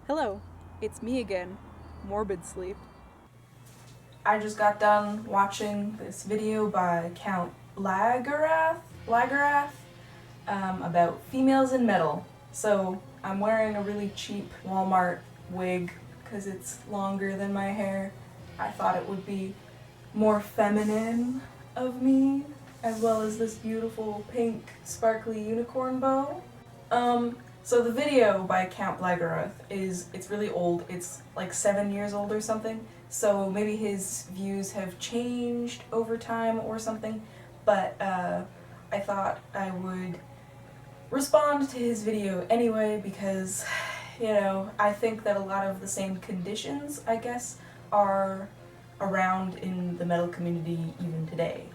Hello, it's me again, Morbid Sleep. I just got done watching this video by Count Blagorath about females in metal. So I'm wearing a really cheap Walmart wig because it's longer than my hair. I thought it would be more feminine of me, as well as this beautiful pink sparkly unicorn bow. So the video by Count Blagorath it's really old. It's like 7 years old or something. So maybe his views have changed over time or something. But I thought I would respond to his video anyway because, you know, I think that a lot of the same conditions, I guess, are around in the metal community even today.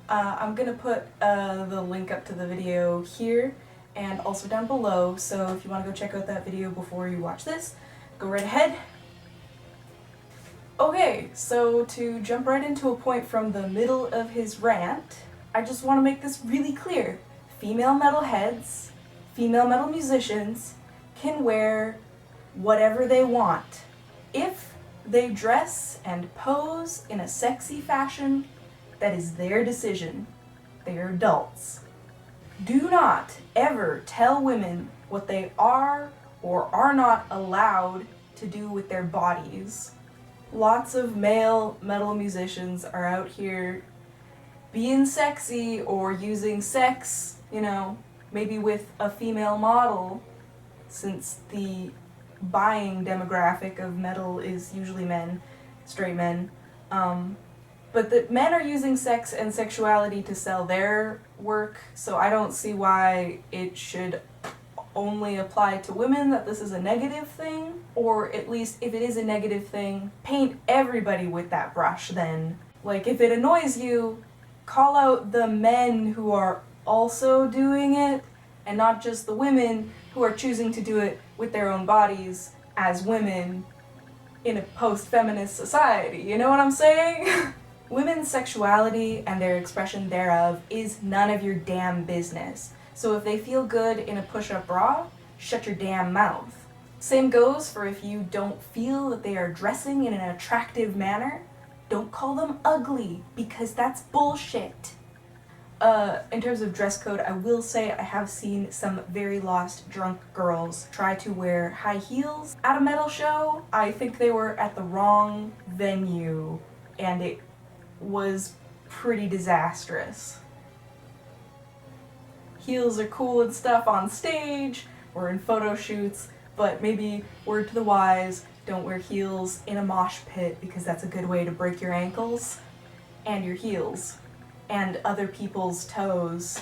I'm gonna put the link up to the video here and also down below, so if you want to go check out that video before you watch this, go right ahead. Okay, so to jump right into a point from the middle of his rant, I just want to make this really clear. Female metalheads, female metal musicians can wear whatever they want. If they dress and pose in a sexy fashion, that is their decision. They are adults. Do not ever tell women what they are or are not allowed to do with their bodies. Lots of male metal musicians are out here being sexy or using sex, you know, maybe with a female model, since the buying demographic of metal is usually men, straight men. But the men are using sex and sexuality to sell their work, so I don't see why it should only apply to women, that this is a negative thing. Or at least, if it is a negative thing, paint everybody with that brush then. Like, if it annoys you, call out the men who are also doing it, and not just the women who are choosing to do it with their own bodies as women in a post-feminist society. You know what I'm saying? Women's sexuality and their expression thereof is none of your damn business. So if they feel good in a push-up bra, shut your damn mouth. Same goes for if you don't feel that they are dressing in an attractive manner, don't call them ugly, because that's bullshit. In terms of dress code, I will say I have seen some very lost drunk girls try to wear high heels at a metal show. I think they were at the wrong venue, and it was pretty disastrous. Heels are cool and stuff on stage or in photo shoots, but maybe word to the wise, don't wear heels in a mosh pit because that's a good way to break your ankles and your heels and other people's toes.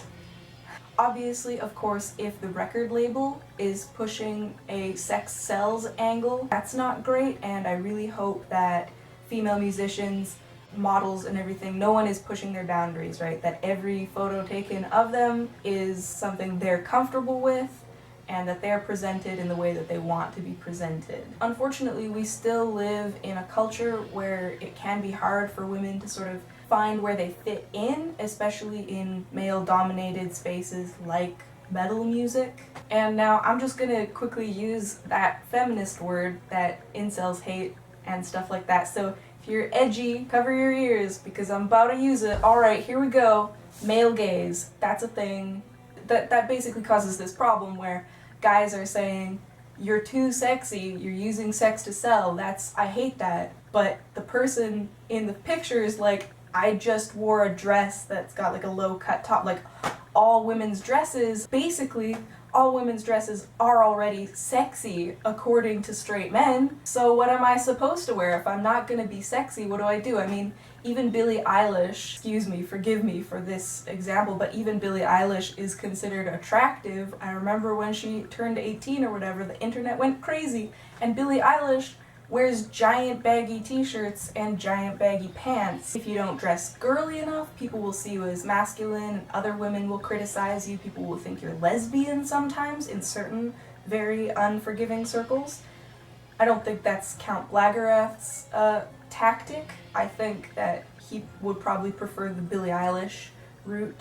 Obviously, of course, if the record label is pushing a sex sells angle, that's not great, and I really hope that female musicians, models and everything, no one is pushing their boundaries, right? That every photo taken of them is something they're comfortable with and that they're presented in the way that they want to be presented. Unfortunately, we still live in a culture where it can be hard for women to sort of find where they fit in, especially in male-dominated spaces like metal music. And now I'm just gonna quickly use that feminist word that incels hate and stuff like that. So if you're edgy, cover your ears because I'm about to use it. Alright, here we go. Male gaze. That's a thing. That basically causes this problem where guys are saying, you're too sexy, you're using sex to sell. I hate that. But the person in the picture is like, I just wore a dress that's got like a low cut top. Like, all women's dresses, basically, all women's dresses are already sexy according to straight men. So what am I supposed to wear? If I'm not gonna be sexy, what do? I mean, even Billie Eilish, excuse me, forgive me for this example, but even Billie Eilish is considered attractive. I remember when she turned 18 or whatever, the internet went crazy, and Billie Eilish wears giant baggy t-shirts and giant baggy pants. If you don't dress girly enough, people will see you as masculine, and other women will criticize you. People will think you're lesbian sometimes in certain very unforgiving circles. I don't think that's Count Blagorath's tactic. I think that he would probably prefer the Billie Eilish route.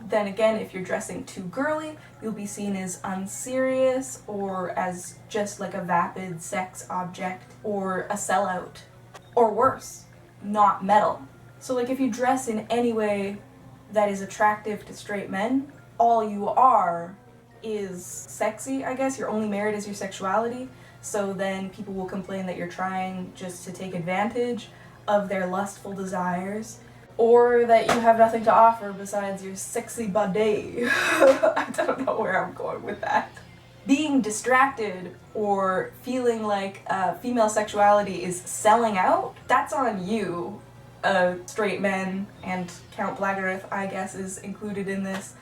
Then again, if you're dressing too girly, you'll be seen as unserious or as just like a vapid sex object or a sellout. Or worse, not metal. So like if you dress in any way that is attractive to straight men, all you are is sexy, I guess. You're only married as your sexuality. So then people will complain that you're trying just to take advantage of their lustful desires, or that you have nothing to offer besides your sexy body. I don't know where I'm going with that. Being distracted or feeling like female sexuality is selling out, that's on you. Straight men, and Count Blagorath, I guess, is included in this.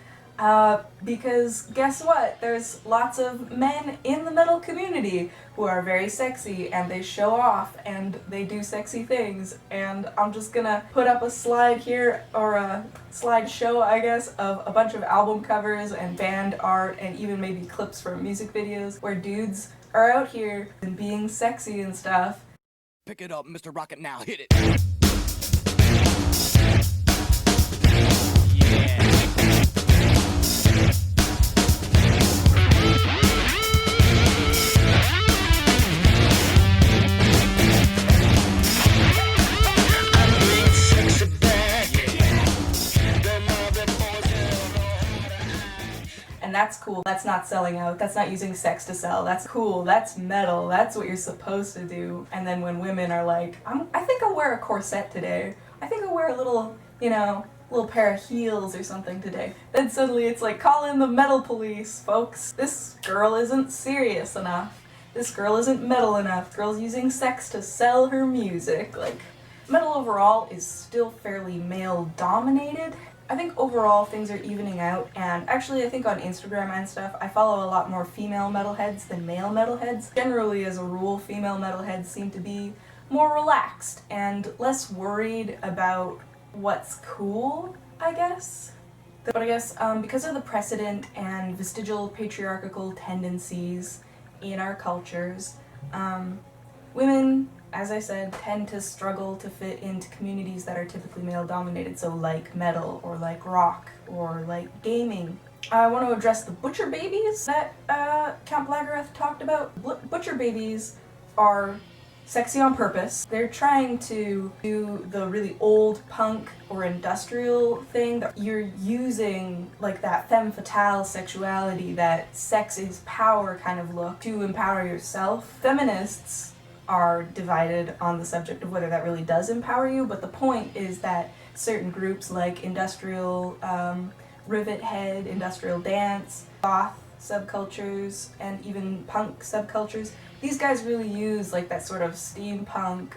Because guess what? There's lots of men in the metal community who are very sexy and they show off and they do sexy things, and I'm just gonna put up a slide here, or a slideshow, I guess, of a bunch of album covers and band art and even maybe clips from music videos where dudes are out here and being sexy and stuff. Pick it up, Mr. Rocket, now hit it. And that's cool. That's not selling out. That's not using sex to sell. That's cool. That's metal. That's what you're supposed to do. And then when women are like, I think I'll wear a corset today. I think I'll wear a little, little pair of heels or something today. Then suddenly it's like, call in the metal police, folks. This girl isn't serious enough. This girl isn't metal enough. This girl's using sex to sell her music. Like, metal overall is still fairly male dominated. I think overall things are evening out, and actually I think on Instagram and stuff I follow a lot more female metalheads than male metalheads. Generally, as a rule, female metalheads seem to be more relaxed and less worried about what's cool, I guess. But I guess because of the precedent and vestigial patriarchal tendencies in our cultures, women, as I said, tend to struggle to fit into communities that are typically male-dominated, so like metal, or like rock, or like gaming. I want to address the butcher babies that Count Blagorath talked about. Butcher babies are sexy on purpose. They're trying to do the really old punk or industrial thing that you're using, like that femme fatale sexuality, that sex is power kind of look, to empower yourself. Feminists are divided on the subject of whether that really does empower you, but the point is that certain groups like industrial rivet head, industrial dance, goth subcultures, and even punk subcultures, these guys really use like that sort of steampunk,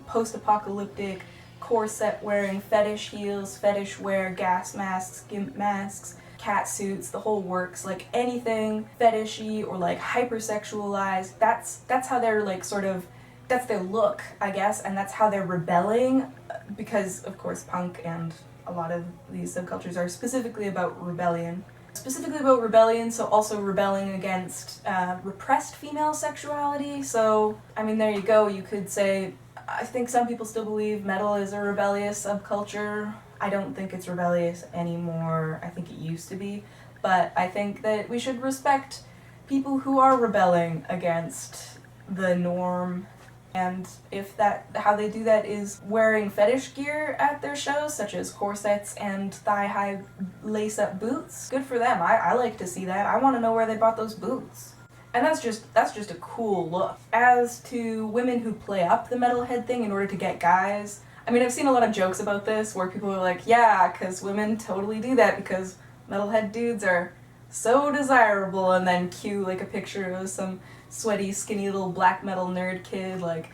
post-apocalyptic, corset wearing, fetish heels, fetish wear, gas masks, gimp masks, cat suits, the whole works, like anything fetishy or like hypersexualized. That's how they're like sort of, that's their look, I guess, and that's how they're rebelling, because of course punk and a lot of these subcultures are specifically about rebellion. So also rebelling against repressed female sexuality. So, I mean, there you go. You could say, I think some people still believe metal is a rebellious subculture. I don't think it's rebellious anymore. I think it used to be. But I think that we should respect people who are rebelling against the norm. And if how they do that is wearing fetish gear at their shows, such as corsets and thigh-high lace-up boots, good for them. I like to see that. I want to know where they bought those boots. And that's just a cool look. As to women who play up the metalhead thing in order to get guys, I mean, I've seen a lot of jokes about this where people are like, yeah, because women totally do that because metalhead dudes are so desirable, and then cue like a picture of some sweaty, skinny little black metal nerd kid, like,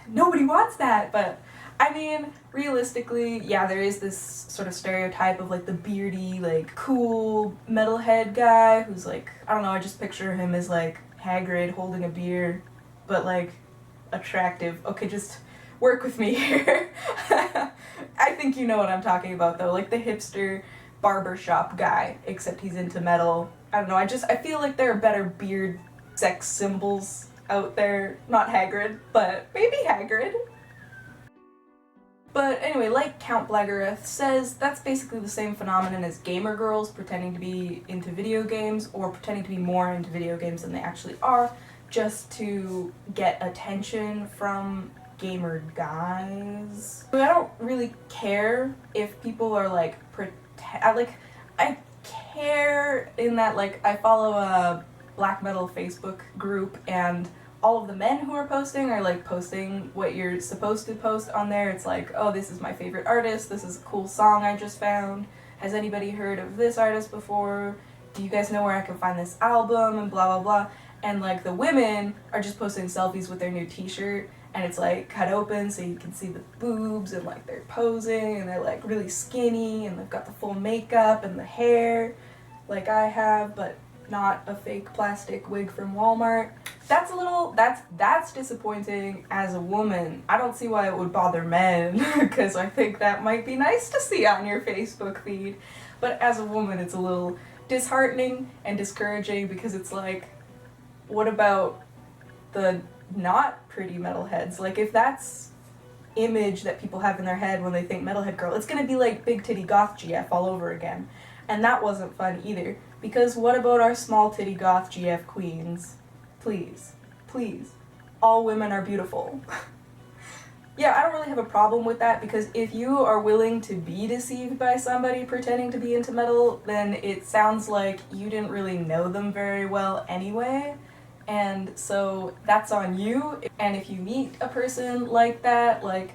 nobody wants that. But I mean, realistically, yeah, there is this sort of stereotype of like the beardy, like cool metalhead guy who's like, I don't know, I just picture him as like Hagrid holding a beer, but like attractive. Okay, just work with me here. I think you know what I'm talking about though, like the hipster barbershop guy, except he's into metal. I don't know, I feel like there are better beard sex symbols out there. Not Hagrid, but maybe Hagrid. But anyway, like Count Blagorath says, that's basically the same phenomenon as gamer girls pretending to be into video games or pretending to be more into video games than they actually are, just to get attention from gamer guys. I don't really care if people are like I care in that like I follow a black metal Facebook group, and all of the men who are posting are like posting what you're supposed to post on there. It's like, oh, this is my favorite artist, this is a cool song I just found, has anybody heard of this artist before, do you guys know where I can find this album, and blah blah blah. And like the women are just posting selfies with their new t-shirt, and it's like cut open so you can see the boobs, and like they're posing and they're like really skinny and they've got the full makeup and the hair like I have, but not a fake plastic wig from Walmart. That's disappointing as a woman. I don't see why it would bother men, because I think that might be nice to see on your Facebook feed. But as a woman, it's a little disheartening and discouraging, because it's like, what about the not pretty metalheads? Like, if that's image that people have in their head when they think metalhead girl, it's gonna be like big titty goth GF all over again. And that wasn't fun either, because what about our small titty goth GF queens? Please, please. All women are beautiful. Yeah, I don't really have a problem with that, because if you are willing to be deceived by somebody pretending to be into metal, then it sounds like you didn't really know them very well anyway, and so that's on you. And if you meet a person like that, like,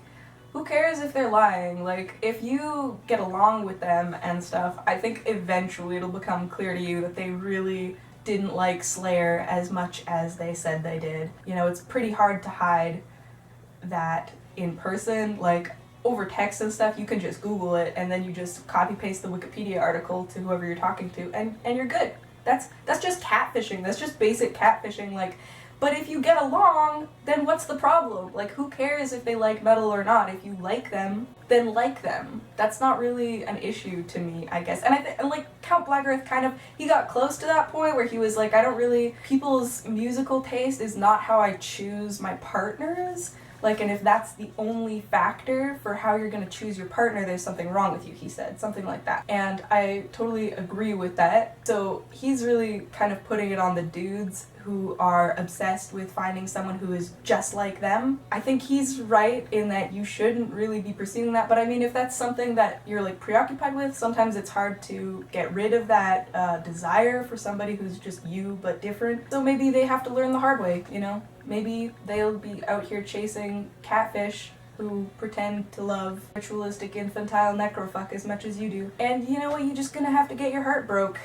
who cares if they're lying? Like, if you get along with them and stuff, I think eventually it'll become clear to you that they really didn't like Slayer as much as they said they did. You know, it's pretty hard to hide that in person. Like, over text and stuff, you can just Google it, and then you just copy paste the Wikipedia article to whoever you're talking to, and you're good. That's just catfishing. That's just basic catfishing. Like, but if you get along, then what's the problem? Like, who cares if they like metal or not? If you like them, then like them. That's not really an issue to me, I guess. And like Count Blagorath kind of, he got close to that point where he was like, I don't really, people's musical taste is not how I choose my partners. Like, and if that's the only factor for how you're gonna choose your partner, there's something wrong with you, he said. Something like that. And I totally agree with that. So he's really kind of putting it on the dudes who are obsessed with finding someone who is just like them. I think he's right in that you shouldn't really be pursuing that, but I mean, if that's something that you're like preoccupied with, sometimes it's hard to get rid of that desire for somebody who's just you but different. So maybe they have to learn the hard way, you know? Maybe they'll be out here chasing catfish who pretend to love ritualistic infantile necrofuck as much as you do. And you know what, you're just gonna have to get your heart broke.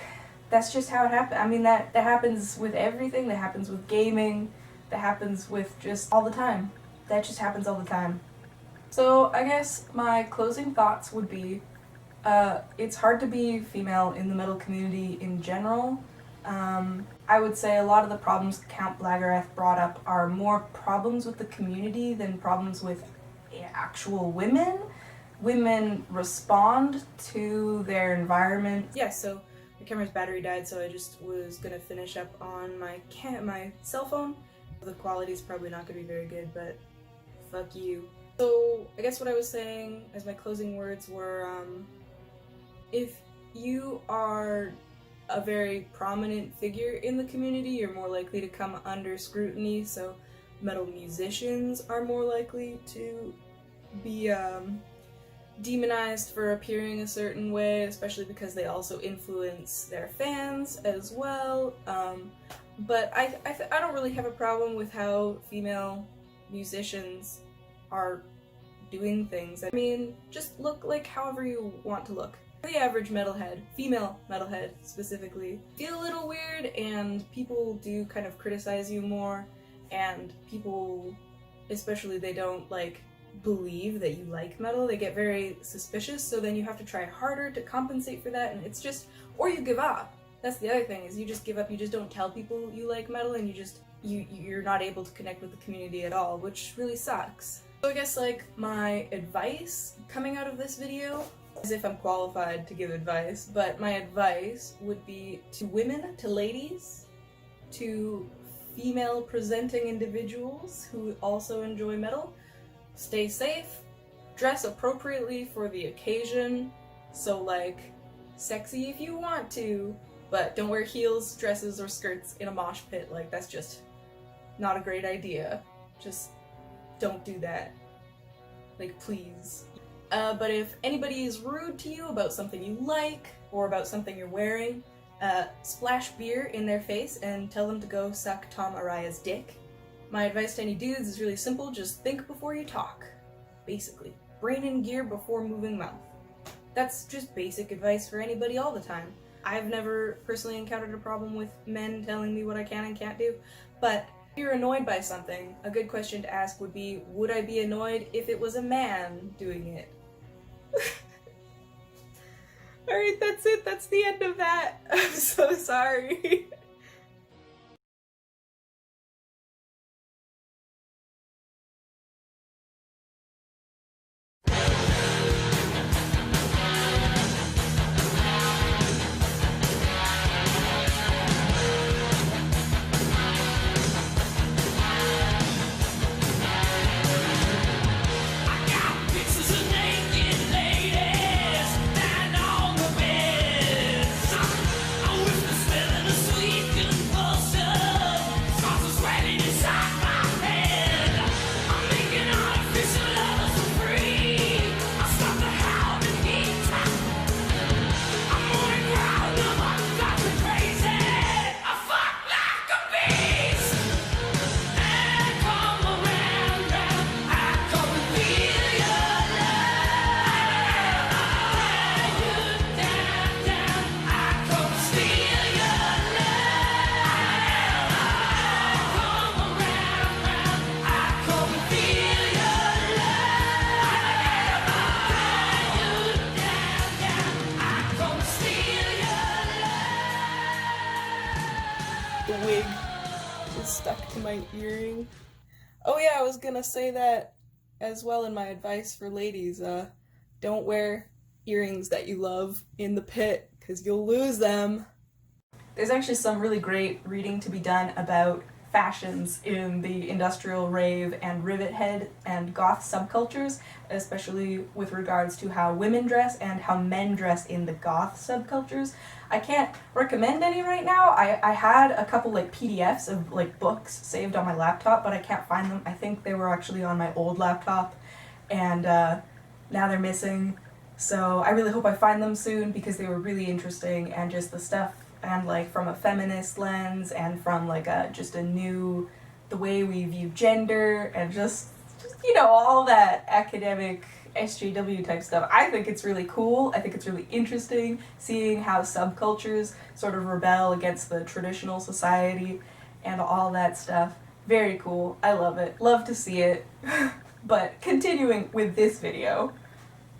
That's just how it happens. I mean, that happens with everything. That happens with gaming. That happens with just all the time. That just happens all the time. So I guess my closing thoughts would be, it's hard to be female in the metal community in general. I would say a lot of the problems Count Blagorath brought up are more problems with the community than problems with actual women. Women respond to their environment. Yeah, so the camera's battery died, so I just was gonna finish up on my cell phone. The quality's probably not gonna be very good, but fuck you. So I guess what I was saying as my closing words were, if you are a very prominent figure in the community, you're more likely to come under scrutiny, so metal musicians are more likely to be demonized for appearing a certain way, especially because they also influence their fans as well. But I don't really have a problem with how female musicians are doing things. I mean, just look like however you want to look. The average metalhead, female metalhead specifically, feel a little weird, and people do kind of criticize you more, and people, especially, they don't like believe that you like metal. They get very suspicious, so then you have to try harder to compensate for that, and it's just, or you give up. That's the other thing, is you just give up. You just don't tell people you like metal, and you're not able to connect with the community at all, which really sucks. So I guess like my advice coming out of this video, as if I'm qualified to give advice, but my advice would be to women, to ladies, to female presenting individuals who also enjoy metal: stay safe, dress appropriately for the occasion. So like, sexy if you want to, but don't wear heels, dresses, or skirts in a mosh pit. Like, that's just not a great idea. Just don't do that. Like, please. But if anybody is rude to you about something you like, or about something you're wearing, splash beer in their face and tell them to go suck Tom Araya's dick. My advice to any dudes is really simple, just think before you talk. Basically. Brain in gear before moving mouth. That's just basic advice for anybody all the time. I've never personally encountered a problem with men telling me what I can and can't do, but if you're annoyed by something, a good question to ask would be, would I be annoyed if it was a man doing it? Alright, that's it. That's the end of that. I'm so sorry. The wig is stuck to my earring. Oh yeah, I was gonna say that as well in my advice for ladies. Don't wear earrings that you love in the pit, because you'll lose them. There's actually some really great reading to be done about fashions in the industrial rave and rivet head and goth subcultures, especially with regards to how women dress and how men dress in the goth subcultures. I can't recommend any right now. I had a couple like PDFs of like books saved on my laptop, but I can't find them. I think they were actually on my old laptop, and now they're missing. So I really hope I find them soon, because they were really interesting, and just the stuff, and like from a feminist lens, and from like the way we view gender, and just you know, all that academic SJW type stuff. I think it's really cool. I think it's really interesting seeing how subcultures sort of rebel against the traditional society and all that stuff. Very cool. I love it. Love to see it. But continuing with this video,